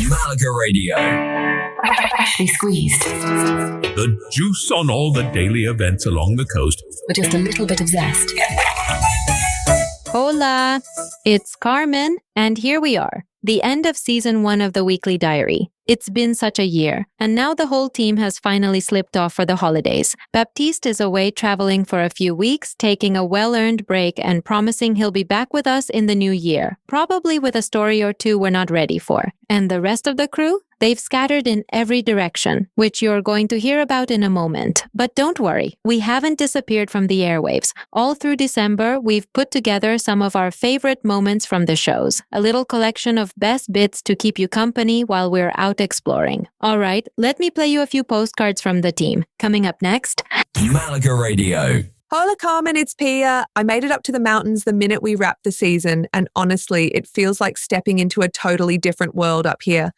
Malaga Radio. Freshly squeezed. The juice on all the daily events along the coast. With just a little bit of zest. Hola! It's Carmen, and here we are, the end of season 1 of the Weekly Diary. It's been such a year, and now the whole team has finally slipped off for the holidays. Baptiste is away traveling for a few weeks, taking a well-earned break and promising he'll be back with us in the new year, probably with a story or two we're not ready for. And the rest of the crew? They've scattered in every direction, which you're going to hear about in a moment. But don't worry, we haven't disappeared from the airwaves. All through December, we've put together some of our favorite moments from the shows, a little collection of best bits to keep you company while we're out exploring. All right, let me play you a few postcards from the team. Coming up next, Malaga Radio. Hola, Carmen, it's Pia. I made it up to the mountains the minute we wrapped the season, and honestly, it feels like stepping into a totally different world up here.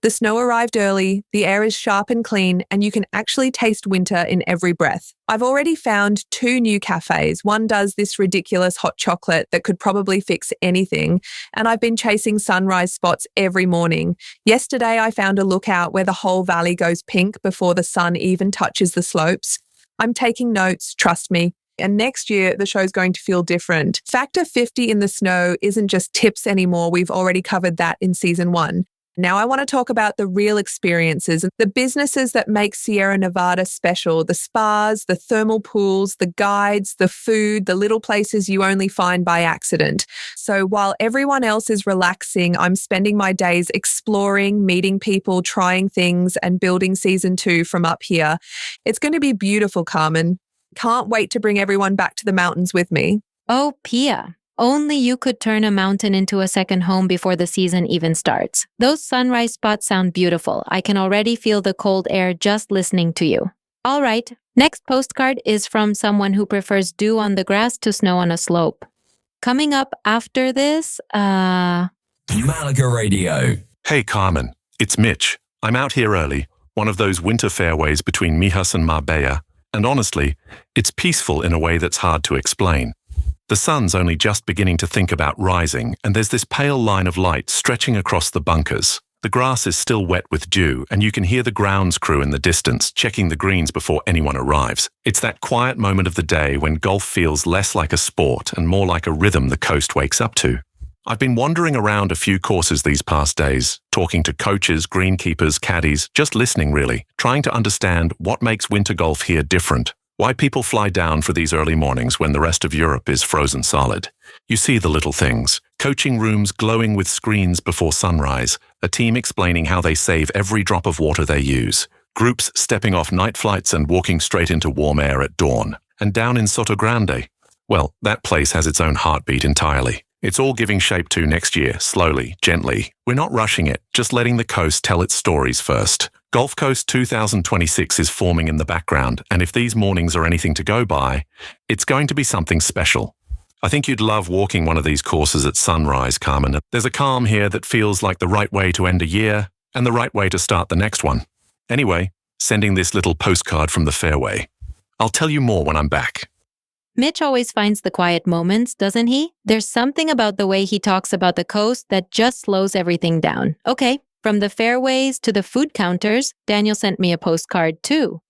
The snow arrived early, the air is sharp and clean, and you can actually taste winter in every breath. I've already found 2 new cafes. One does this ridiculous hot chocolate that could probably fix anything, and I've been chasing sunrise spots every morning. Yesterday, I found a lookout where the whole valley goes pink before the sun even touches the slopes. I'm taking notes, trust me. And next year, the show's going to feel different. Factor 50 in the snow isn't just tips anymore. We've already covered that in season 1. Now I want to talk about the real experiences and the businesses that make Sierra Nevada special. The spas, the thermal pools, the guides, the food, the little places you only find by accident. So while everyone else is relaxing, I'm spending my days exploring, meeting people, trying things, and building season 2 from up here. It's going to be beautiful, Carmen. Can't wait to bring everyone back to the mountains with me. oh, Pia. Only you could turn a mountain into a second home before the season even starts. Those sunrise spots sound beautiful. I can already feel the cold air just listening to you. All right, next postcard is from someone who prefers dew on the grass to snow on a slope. Coming up after this, Malaga Radio. Hey Carmen, it's Mitch. I'm out here early, one of those winter fairways between Mijas and Marbella, and honestly, it's peaceful in a way that's hard to explain. The sun's only just beginning to think about rising, and there's this pale line of light stretching across the bunkers. The grass is still wet with dew, and you can hear the grounds crew in the distance checking the greens before anyone arrives. It's that quiet moment of the day when golf feels less like a sport and more like a rhythm the coast wakes up to. I've been wandering around a few courses these past days, talking to coaches, greenkeepers, caddies, just listening really, trying to understand what makes winter golf here different. Why people fly down for these early mornings when the rest of Europe is frozen solid. You see the little things. Coaching rooms glowing with screens before sunrise. A team explaining how they save every drop of water they use. Groups stepping off night flights and walking straight into warm air at dawn. And down in Soto Grande, well, that place has its own heartbeat entirely. It's all giving shape to next year, slowly, gently. We're not rushing it, just letting the coast tell its stories first. Gulf Coast 2026 is forming in the background, and if these mornings are anything to go by, it's going to be something special. I think you'd love walking one of these courses at sunrise, Carmen. There's a calm here that feels like the right way to end a year and the right way to start the next one. Anyway, sending this little postcard from the fairway. I'll tell you more when I'm back. Mitch always finds the quiet moments, doesn't he? There's something about the way he talks about the coast that just slows everything down. Okay, from the fairways to the food counters, Daniel sent me a postcard too.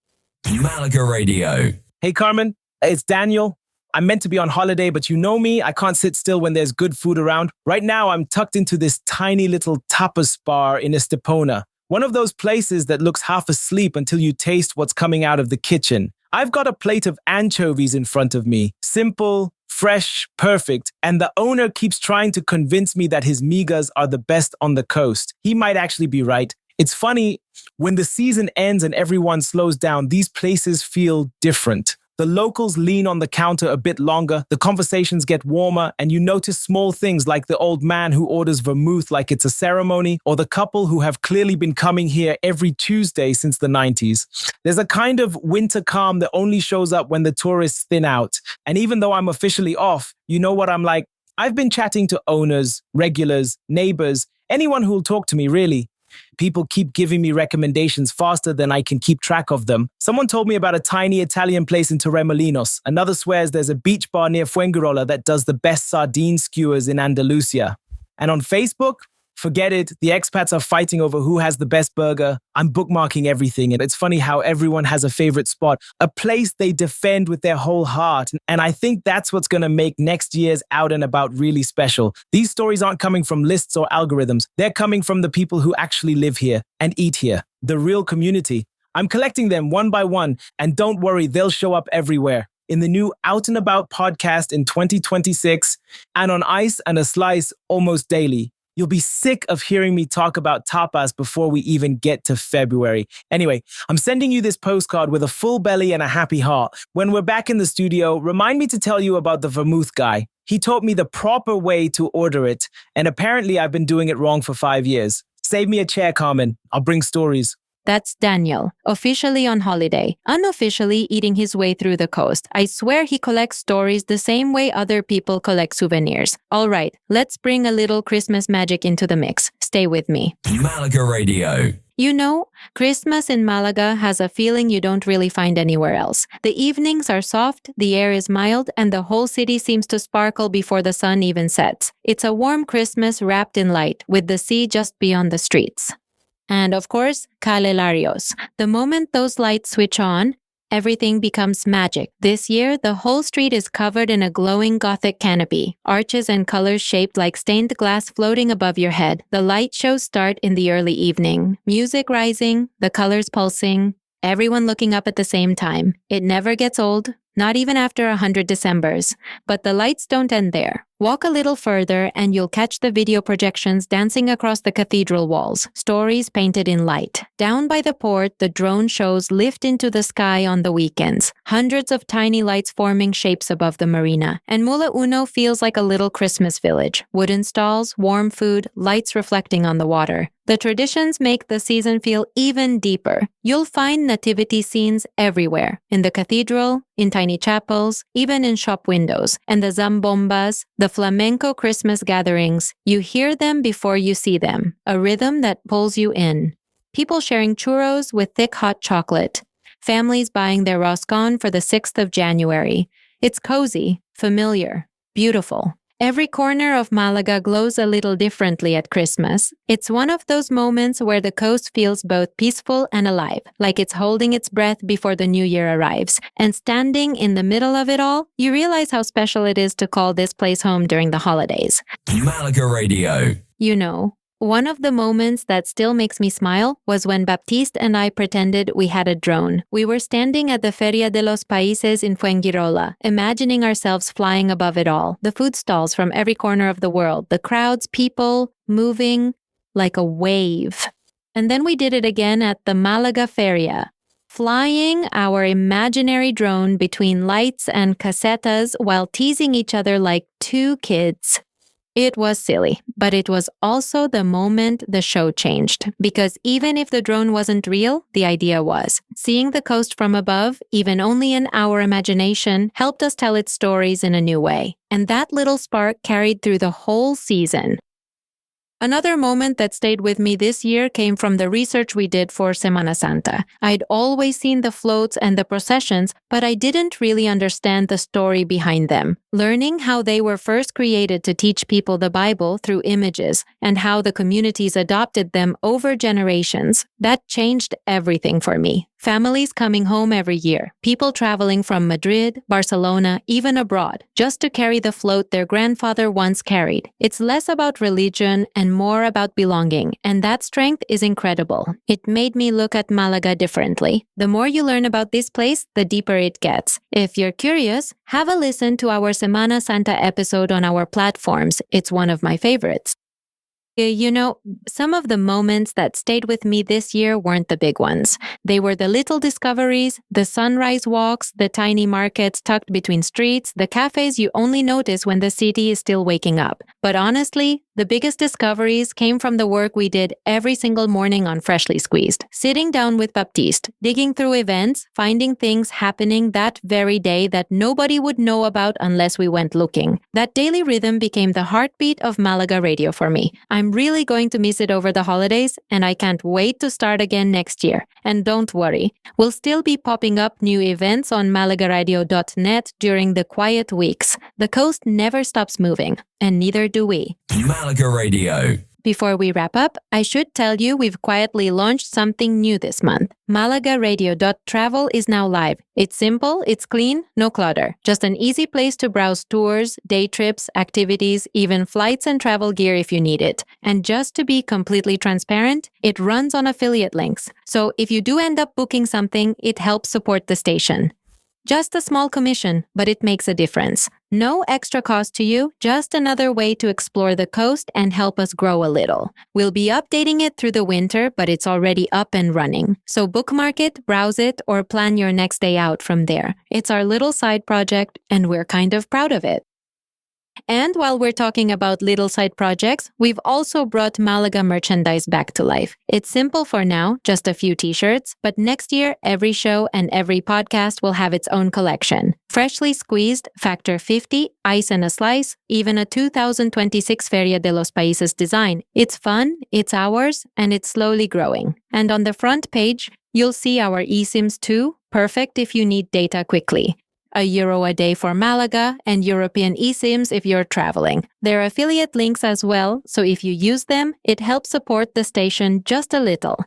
Malaga Radio. Hey Carmen, it's Daniel. I'm meant to be on holiday, but you know me, I can't sit still when there's good food around. Right now, I'm tucked into this tiny little tapas bar in Estepona. One of those places that looks half asleep until you taste what's coming out of the kitchen. I've got a plate of anchovies in front of me. Simple, fresh, perfect. And the owner keeps trying to convince me that his migas are the best on the coast. He might actually be right. It's funny, when the season ends and everyone slows down, these places feel different. The locals lean on the counter a bit longer, the conversations get warmer, and you notice small things like the old man who orders vermouth like it's a ceremony, or the couple who have clearly been coming here every Tuesday since the 90s. There's a kind of winter calm that only shows up when the tourists thin out. And even though I'm officially off, you know what I'm like? I've been chatting to owners, regulars, neighbors, anyone who'll talk to me really. People keep giving me recommendations faster than I can keep track of them. Someone told me about a tiny Italian place in Torremolinos. Another swears there's a beach bar near Fuengirola that does the best sardine skewers in Andalusia. And on Facebook, Forget it. The expats are fighting over who has the best burger. I'm bookmarking everything. And it's funny how everyone has a favorite spot, a place they defend with their whole heart. And I think that's what's going to make next year's Out and About really special. These stories aren't coming from lists or algorithms. They're coming from the people who actually live here and eat here, the real community. I'm collecting them one by one, and don't worry, they'll show up everywhere. In the new Out and About podcast in 2026, and on Ice and a Slice almost daily. You'll be sick of hearing me talk about tapas before we even get to February. Anyway, I'm sending you this postcard with a full belly and a happy heart. When we're back in the studio, remind me to tell you about the vermouth guy. He taught me the proper way to order it, and apparently I've been doing it wrong for 5 years. Save me a chair, Carmen. I'll bring stories. That's Daniel, officially on holiday, unofficially eating his way through the coast. I swear he collects stories the same way other people collect souvenirs. All right, let's bring a little Christmas magic into the mix. Stay with me. Malaga Radio. You know, Christmas in Malaga has a feeling you don't really find anywhere else. The evenings are soft, the air is mild, and the whole city seems to sparkle before the sun even sets. It's a warm Christmas wrapped in light, with the sea just beyond the streets. And of course, Calle Larios. The moment those lights switch on, everything becomes magic. This year, the whole street is covered in a glowing Gothic canopy, arches and colors shaped like stained glass floating above your head. The light shows start in the early evening. Music rising, the colors pulsing, everyone looking up at the same time. It never gets old, not even after 100 Decembers. But the lights don't end there. Walk a little further and you'll catch the video projections dancing across the cathedral walls, stories painted in light. Down by the port, the drone shows lift into the sky on the weekends, hundreds of tiny lights forming shapes above the marina. And Mula Uno feels like a little Christmas village. Wooden stalls, warm food, lights reflecting on the water. The traditions make the season feel even deeper. You'll find nativity scenes everywhere, in the cathedral, in tiny chapels, even in shop windows. And the zambombas, the flamenco Christmas gatherings, you hear them before you see them, a rhythm that pulls you in. People sharing churros with thick hot chocolate. Families buying their roscon for the 6th of January. It's cozy, familiar, beautiful. Every corner of Malaga glows a little differently at Christmas. It's one of those moments where the coast feels both peaceful and alive, like it's holding its breath before the new year arrives. And standing in the middle of it all, you realize how special it is to call this place home during the holidays. Malaga Radio. You know, one of the moments that still makes me smile was when Baptiste and I pretended we had a drone. We were standing at the Feria de los Países in Fuengirola, imagining ourselves flying above it all. The food stalls from every corner of the world, the crowds, people, moving like a wave. And then we did it again at the Malaga Feria, flying our imaginary drone between lights and casetas while teasing each other like two kids. It was silly, but it was also the moment the show changed. Because even if the drone wasn't real, the idea was. Seeing the coast from above, even only in our imagination, helped us tell its stories in a new way. And that little spark carried through the whole season. Another moment that stayed with me this year came from the research we did for Semana Santa. I'd always seen the floats and the processions, but I didn't really understand the story behind them. Learning how they were first created to teach people the Bible through images and how the communities adopted them over generations, that changed everything for me. Families coming home every year, people traveling from Madrid, Barcelona, even abroad, just to carry the float their grandfather once carried. It's less about religion and more about belonging, and that strength is incredible. It made me look at Malaga differently. The more you learn about this place, the deeper it gets. If you're curious, have a listen to our Semana Santa episode on our platforms. It's one of my favorites. You know, some of the moments that stayed with me this year weren't the big ones. They were the little discoveries, the sunrise walks, the tiny markets tucked between streets, the cafes you only notice when the city is still waking up. But honestly, the biggest discoveries came from the work we did every single morning on Freshly Squeezed. Sitting down with Baptiste, digging through events, finding things happening that very day that nobody would know about unless we went looking. That daily rhythm became the heartbeat of Malaga Radio for me. I'm really going to miss it over the holidays, and I can't wait to start again next year. And don't worry, we'll still be popping up new events on malagueradio.net during the quiet weeks. The coast never stops moving, and neither do we. Malaga Radio. Before we wrap up, I should tell you we've quietly launched something new this month. MalagaRadio.travel is now live. It's simple, it's clean, no clutter. Just an easy place to browse tours, day trips, activities, even flights and travel gear if you need it. And just to be completely transparent, it runs on affiliate links. So if you do end up booking something, it helps support the station. Just a small commission, but it makes a difference. No extra cost to you, just another way to explore the coast and help us grow a little. We'll be updating it through the winter, but it's already up and running. So bookmark it, browse it, or plan your next day out from there. It's our little side project, and we're kind of proud of it. And while we're talking about little side projects, we've also brought Malaga merchandise back to life. It's simple for now, just a few t-shirts, but next year, every show and every podcast will have its own collection. Freshly squeezed, Factor 50, Ice and a Slice, even a 2026 Feria de los Países design. It's fun, it's ours, and it's slowly growing. And on the front page, you'll see our eSIMs too, perfect if you need data quickly. €1 a day for Malaga, and European eSIMs if you're traveling. There are affiliate links as well, so if you use them, it helps support the station just a little.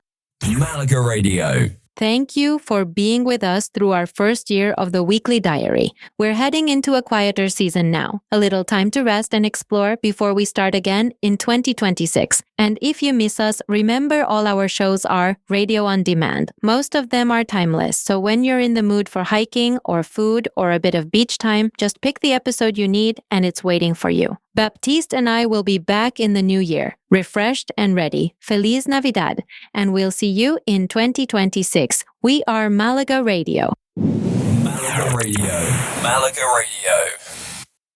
Malaga Radio. Thank you for being with us through our first year of the Weekly Diary. We're heading into a quieter season now, a little time to rest and explore before we start again in 2026. And if you miss us, remember all our shows are radio on demand. Most of them are timeless, so when you're in the mood for hiking or food or a bit of beach time, just pick the episode you need and it's waiting for you. Baptiste and I will be back in the new year, refreshed and ready. Feliz Navidad, and we'll see you in 2026. We are Malaga Radio. Malaga Radio. Malaga Radio.